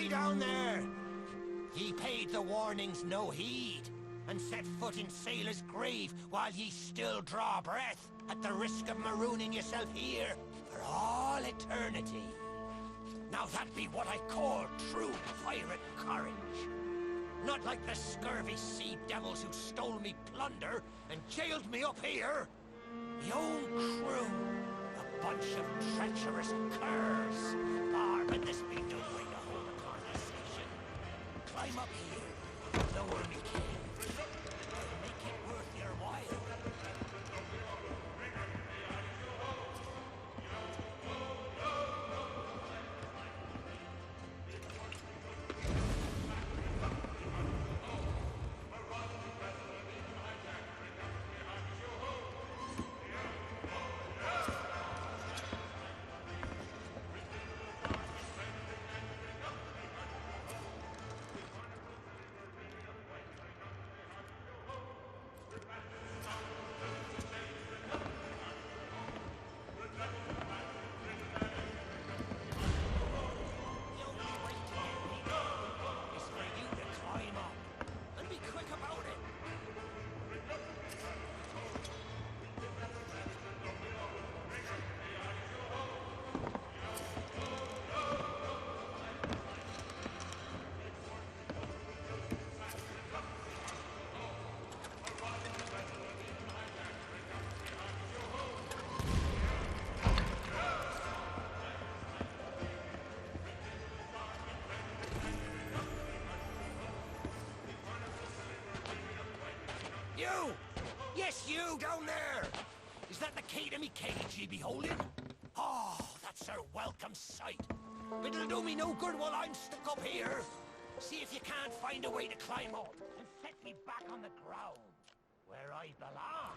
ye down there? Ye paid the warnings no heed, and set foot in sailor's grave while ye still draw breath, at the risk of marooning yourself here for all eternity. Now that be what I call true pirate courage. Not like the scurvy sea devils who stole me plunder and jailed me up here. Me own crew, a bunch of treacherous curs. But this be no way to hold a conversation. Climb up here, lower me cage. I'll make it worth your while. You! Yes, you down there! Is that the key to me cage ye be holding? Oh, that's a welcome sight. But it'll do me no good while I'm stuck up here. See if you can't find a way to climb up and set me back on the ground, where I belong.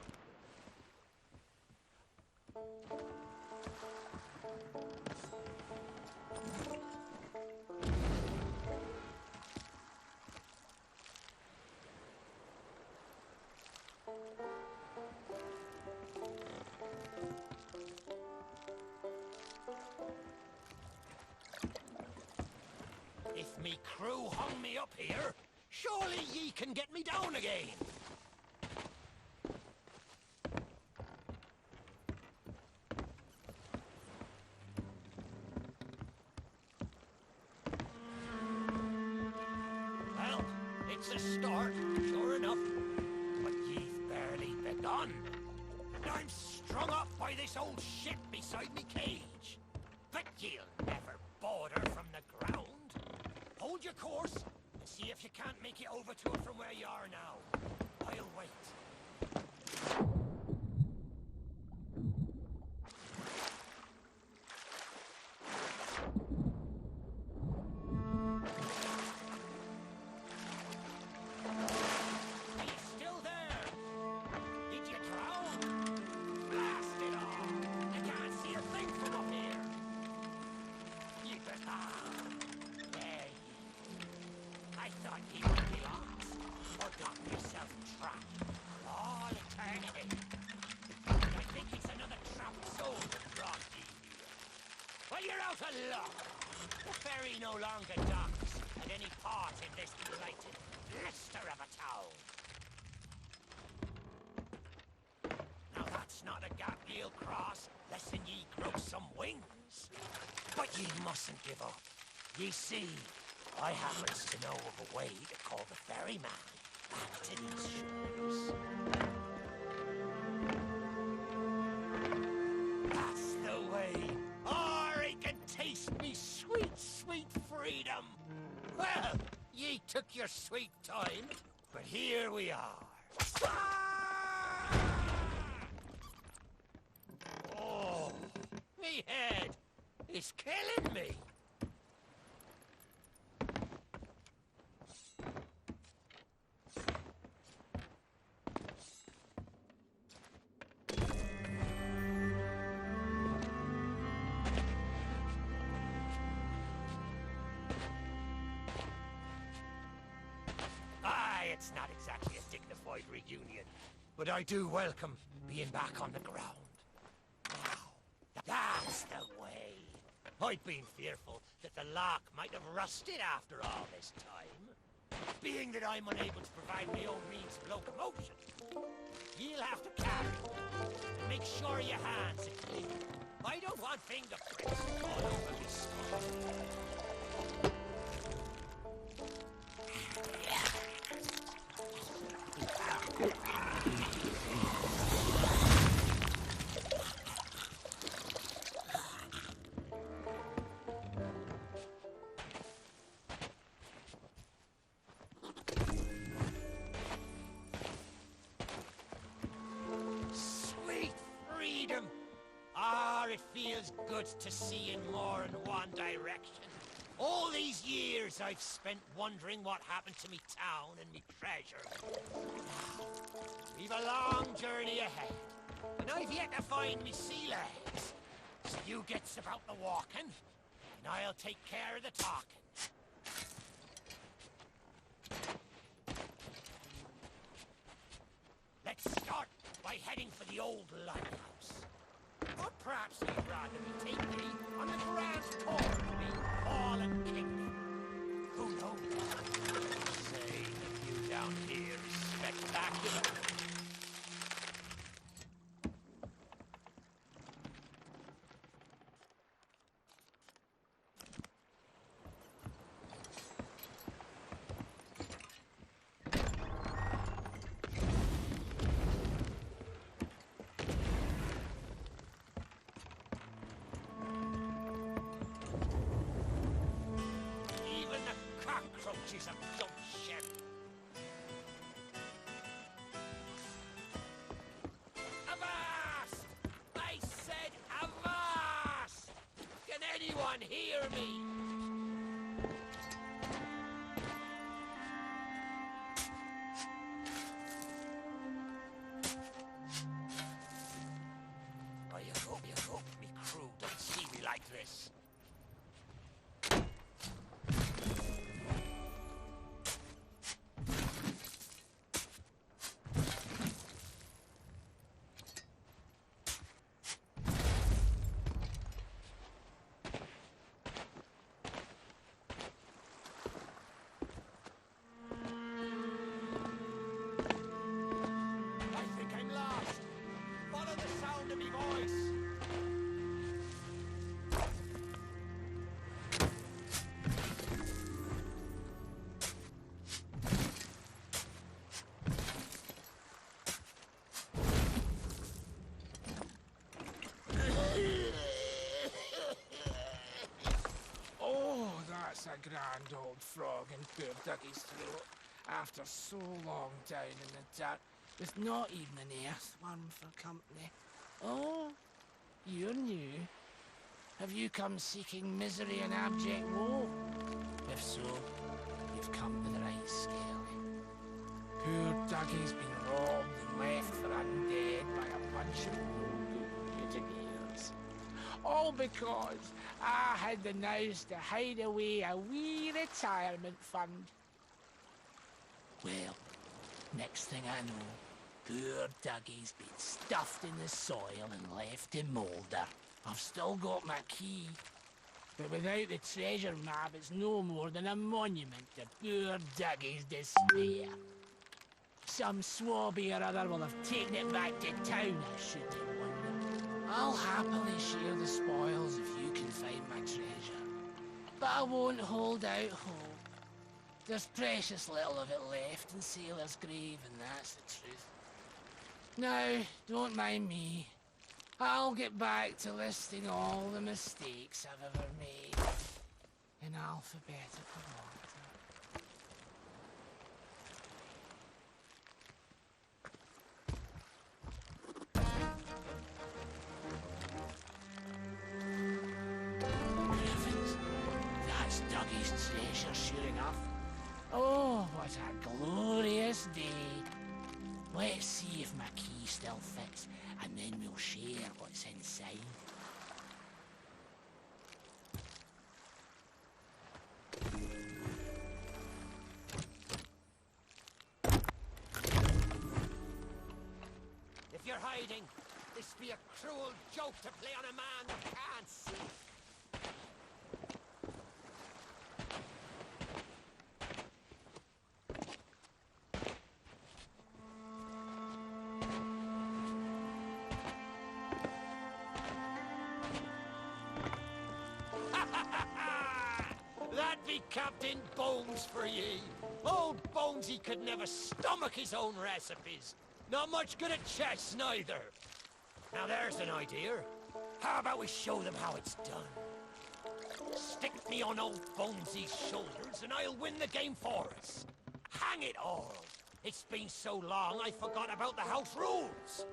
If me crew hung me up here, surely ye can get me down again. Well, it's a start, sure enough. But ye've barely begun. And I'm strung up by this old ship beside me cage. But ye'll never border from the ground. Hold your course, and see if you can't make it over to it from where you are now. I'll wait. Are you still there? Did you drown? Blast it all! I can't see a thing from up here. You I thought you would be lost, or gotten yourself trapped for all eternity. I think it's another trapped soul that brought you here. Well, you're out of luck. The ferry no longer docks at any part in this blighted blister of a town. Now that's not a gap ye'll cross, lest ye grow some wings. But ye mustn't give up. Ye see, I happens to know of a way to call the Ferryman back to these shores. That's the way. Or he can taste me sweet, sweet freedom. Well, ye took your sweet time, but here we are. Oh, me head is killing me. It's not exactly a dignified reunion, but I do welcome being back on the ground. Now, that's the way. I've been fearful that the lock might have rusted after all this time. Being that I'm unable to provide my own means of locomotion, you'll have to carry me, and make sure your hands are clean. I don't want fingerprints all over my skull. It feels good to see in more than one direction. All these years I've spent wondering what happened to me town and me treasure. Now, we've a long journey ahead, and I've yet to find me sea legs. So you gets about the walking, and I'll take care of the talking. Let's start by heading for the old lighthouse. Or perhaps you'd rather me take me on the grand tour of me fallen kingdom. Who knows? Say that you down here is spectacular. She's a dumb shit. Avast! I said avast! Can anyone hear me? I hope me crew don't see me like this. That's a grand old frog in poor Dougie's throat, after so long down in the dirt, with not even an earthworm for company. Oh, you're new. Have you come seeking misery and abject woe? If so, you've come to the right Skelly. Poor Dougie's been robbed and left for undead by a bunch of no-good mutineers. All because I had the nous to hide away a wee retirement fund. Well, next thing I know, poor Dougie's been stuffed in the soil and left to moulder. I've still got my key, but without the treasure map, it's no more than a monument to poor Dougie's despair. Some swabby or other will have taken it back to town, I shouldn't wonder. I'll happily share the spoils if you can find my treasure. But I won't hold out hope. There's precious little of it left in Sailor's grave, and that's the truth. Now, don't mind me. I'll get back to listing all the mistakes I've ever made in alphabetical order. Dougie's treasure, sure enough. Oh, what a glorious day. Let's see if my key still fits, and then we'll share what's inside. If you're hiding, this be a cruel joke to play on a man that can't see. be Captain Bones for ye. Old Bonesy could never stomach his own recipes. Not much good at chess, neither. Now there's an idea. How about we show them how it's done? Stick me on old Bonesy's shoulders and I'll win the game for us. Hang it all. It's been so long I forgot about the house rules.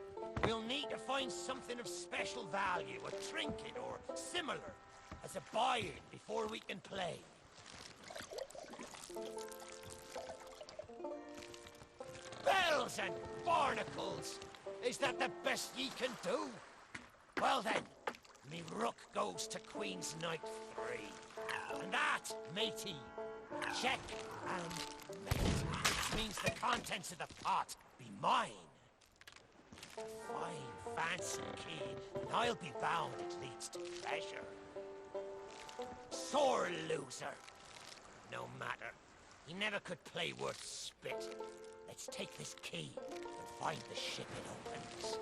We'll need to find something of special value, a trinket or similar, as a buy-in before we can play. Bells and barnacles! Is that the best ye can do? Well then, me rook goes to Queen's Knight 3. And that, matey, check and mate. Which means the contents of the pot be mine. A fine, fancy key, and I'll be bound it leads to pleasure. Sore loser. No matter. He never could play worth spit. Let's take this key and find the ship it opens.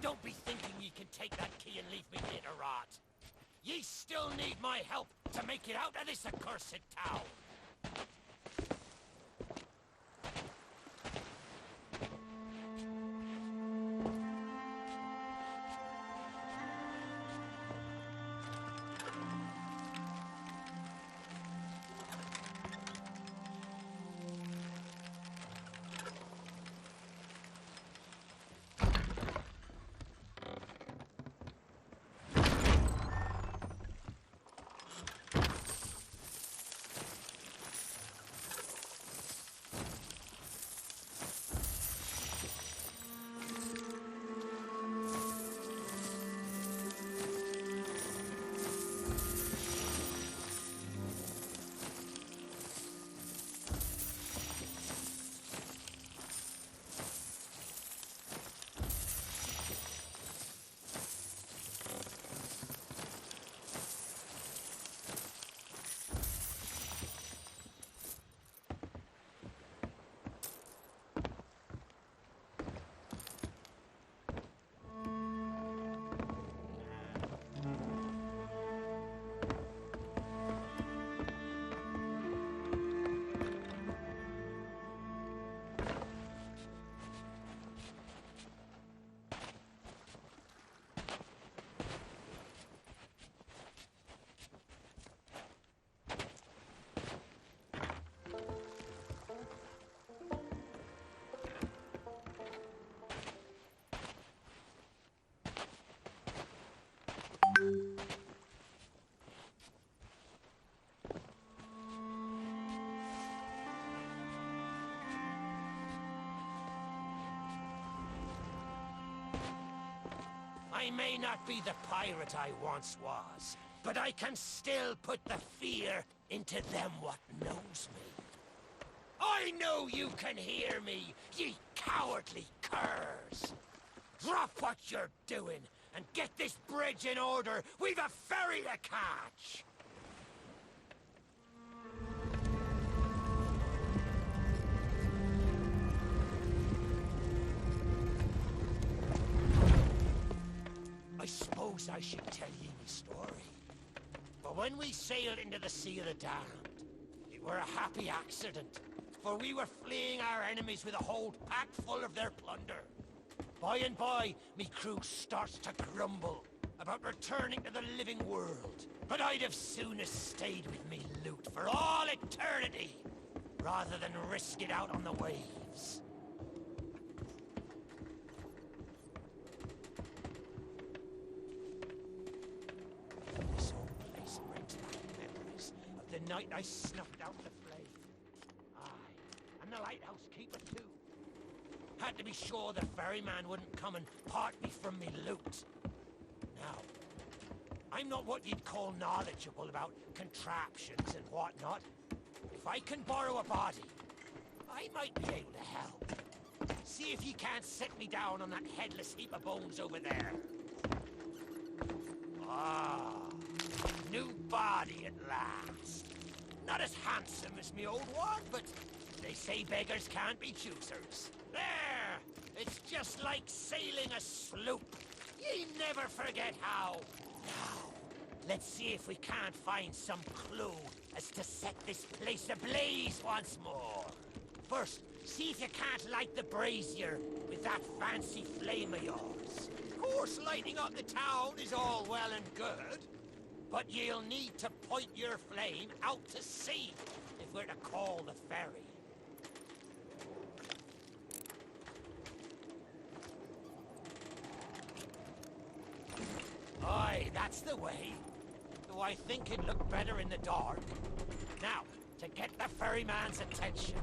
Don't be thinking ye can take that key and leave me here to rot. Ye still need my help to make it out of this accursed town. I may not be the pirate I once was, but I can still put the fear into them what knows me. I know you can hear me, ye cowardly curs! Drop what you're doing and get this bridge in order. We've a ferry to catch! I suppose I should tell ye my story. But when we sailed into the Sea of the Damned, it were a happy accident, for we were fleeing our enemies with a hold packed full of their plunder. By and by, me crew starts to grumble about returning to the living world. But I'd have sooner stayed with me loot for all eternity, rather than risk it out on the waves. This whole place brings back memories of the night I snuffed out the flame. Aye, and the lighthouse keeper too. Had to be sure the ferryman wouldn't come and part me from me loot. Now, I'm not what you'd call knowledgeable about contraptions and whatnot. If I can borrow a body, I might be able to help. See if you can't set me down on that headless heap of bones over there. Ah, new body at last. Not as handsome as me old one, but they say beggars can't be choosers. There! It's just like sailing a sloop. Ye never forget how. Now, let's see if we can't find some clue as to set this place ablaze once more. First, see if you can't light the brazier with that fancy flame of yours. Of course, lighting up the town is all well and good, but you'll need to point your flame out to sea if we're to call the ferry. Aye, that's the way. Though I think it'd look better in the dark. Now, to get the ferryman's attention.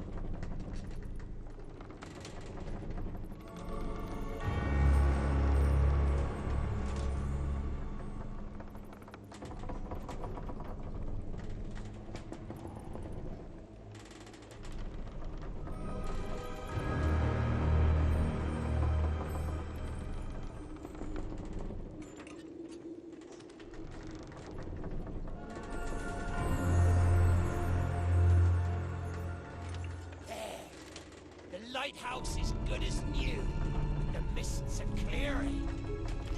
Lighthouse is good as new. The mists are clearing.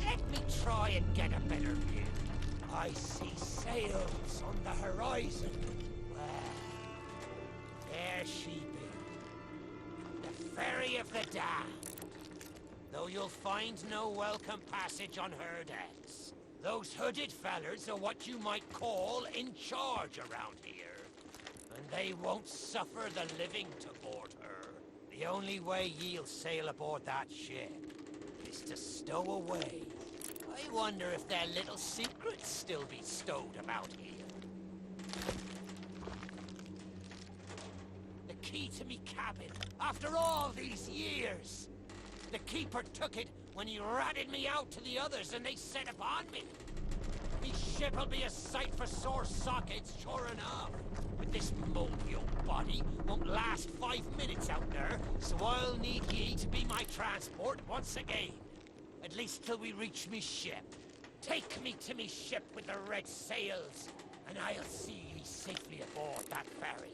Let me try and get a better view. I see sails on the horizon. Well, there she be. The Ferry of the Damned. Though you'll find no welcome passage on her decks. Those hooded fellers are what you might call in charge around here. And they won't suffer the living to board her. The only way ye'll sail aboard that ship is to stow away. I wonder if their little secrets still be stowed about here. The key to me cabin, after all these years. The keeper took it when he ratted me out to the others and they set upon me. Me ship'll be a sight for sore sockets, sure enough. But this moldy old body won't last 5 minutes out there, so I'll need ye to be my transport once again. At least till we reach me ship. Take me to me ship with the red sails, and I'll see ye safely aboard that ferry.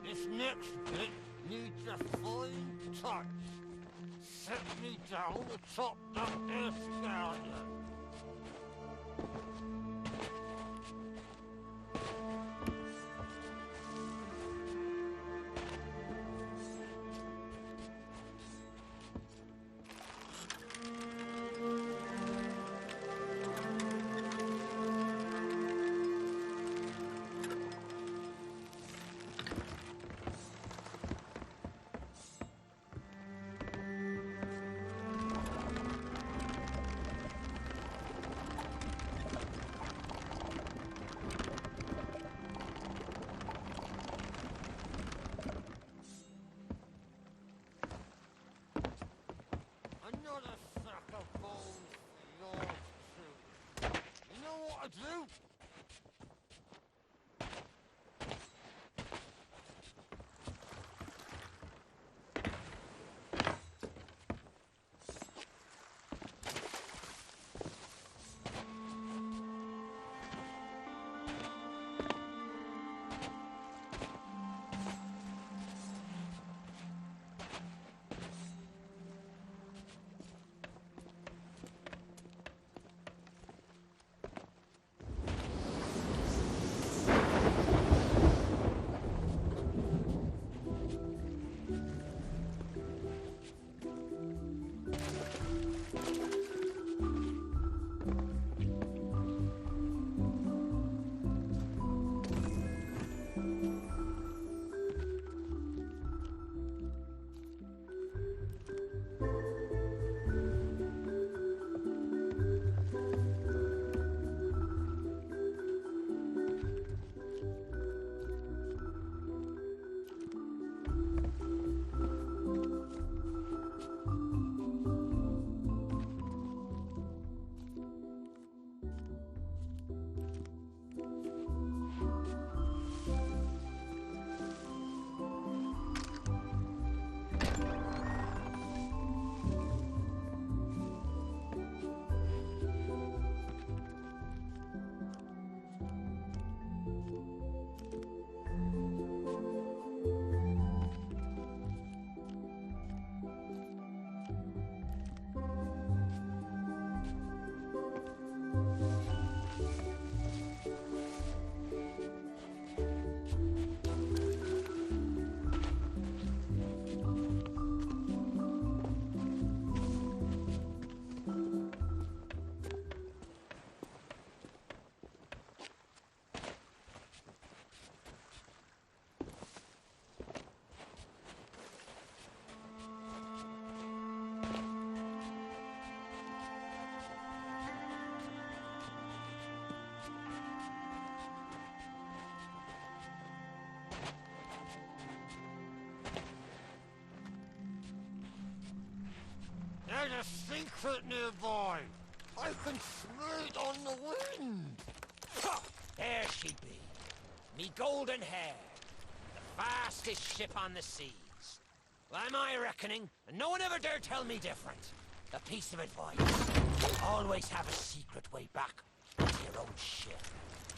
This next bit needs a fine touch. Set me down atop that there Salior. Do? there's a secret nearby. I can smell it on the wind. Ha! There she be. Me golden hair. The fastest ship on the seas. By my reckoning, and no one ever dare tell me different. A piece of advice. Always have a secret way back to your own ship.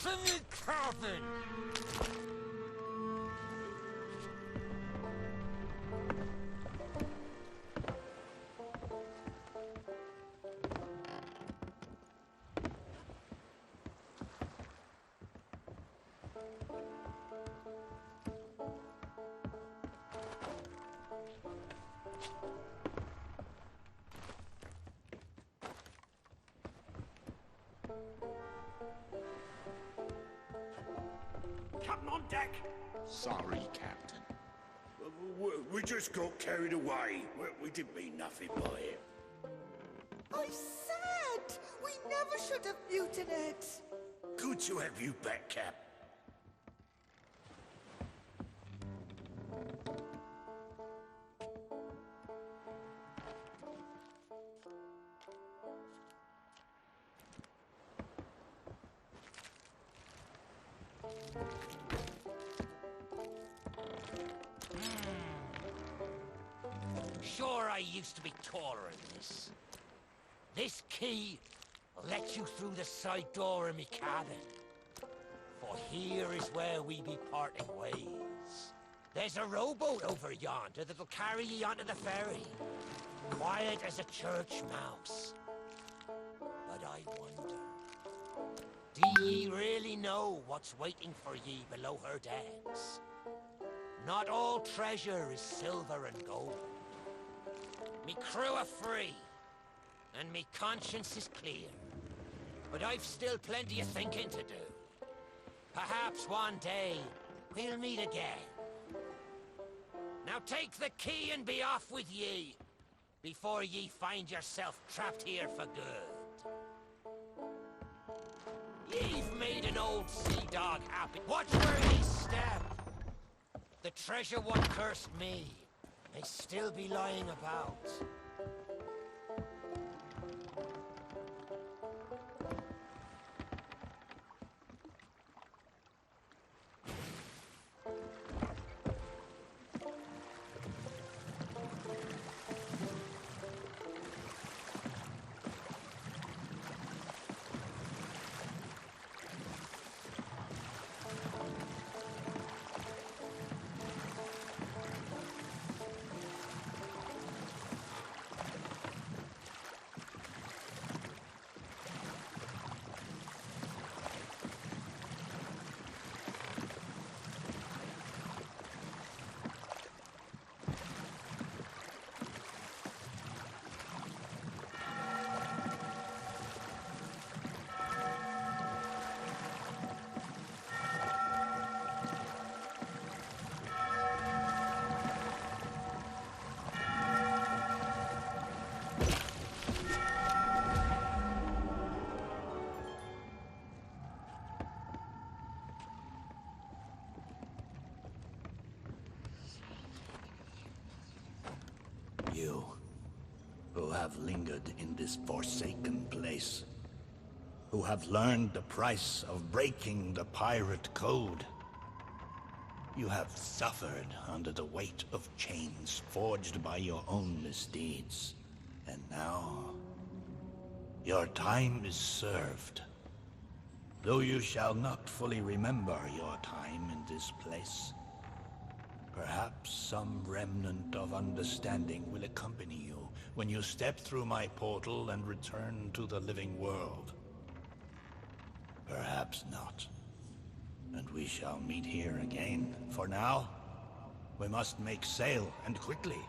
To me cabin! Captain on deck! Sorry, Captain. We just got carried away. We didn't mean nothing by it. I said we never should have mutinied. Good to have you back, Cap. Sure, I used to be taller than this. This key will let you through the side door of me cabin. For here is where we be parting ways. There's a rowboat over yonder that'll carry ye onto the ferry. Quiet as a church mouse. But I wonder, do ye really know what's waiting for ye below her decks? Not all treasure is silver and gold. Me crew are free, and me conscience is clear. But I've still plenty of thinking to do. Perhaps one day we'll meet again. Now take the key and be off with ye, before ye find yourself trapped here for good. Ye've made an old sea dog happy. Watch where ye step. The treasure what cursed me may still be lying about. You, who have lingered in this forsaken place, who have learned the price of breaking the pirate code. You have suffered under the weight of chains forged by your own misdeeds. And now, your time is served. Though you shall not fully remember your time in this place, perhaps some remnant of understanding will accompany you when you step through my portal and return to the living world. Perhaps not. And we shall meet here again. For now, we must make sail, and quickly.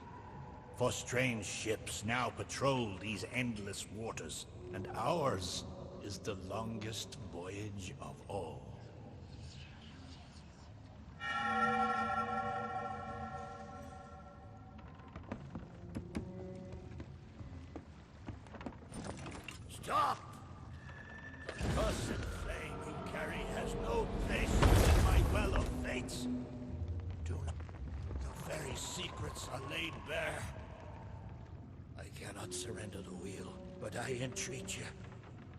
For strange ships now patrol these endless waters, and ours is the longest voyage of all. Stop! The cursed flame you carry has no place in my well of fates. Do not. The very secrets are laid bare. I I cannot surrender the wheel, but I entreat you.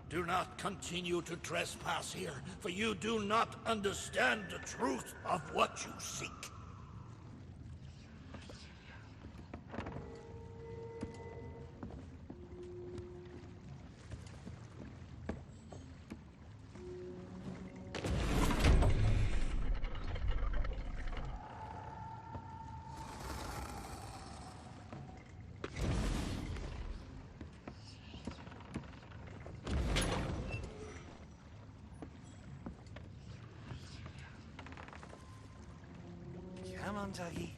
Do not continue to trespass here, for you do not understand the truth of what you seek. Come on, Dougie.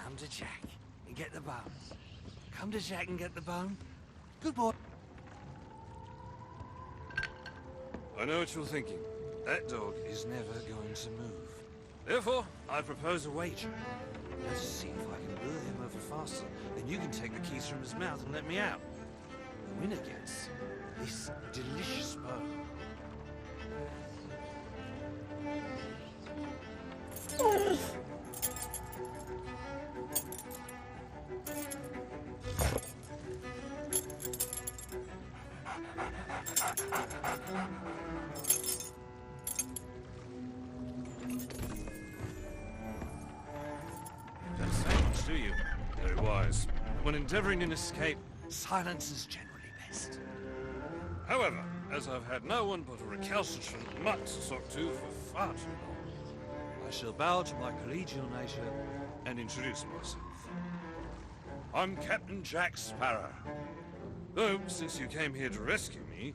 Come to Jack and get the bone. Come to Jack and get the bone. Good boy. I know what you're thinking. That dog is never going to move. Therefore, I propose a wager. Let's see if I can lure him over faster. Then you can take the keys from his mouth and let me out. The winner gets this delicious bone. Don't say much, do you? Very wise. When endeavoring an escape, silence is generally best. However, as I've had no one but a recalcitrant mutt to talk to for far too long, I shall bow to my collegial nature and introduce myself. I'm Captain Jack Sparrow. Though, since you came here to rescue me,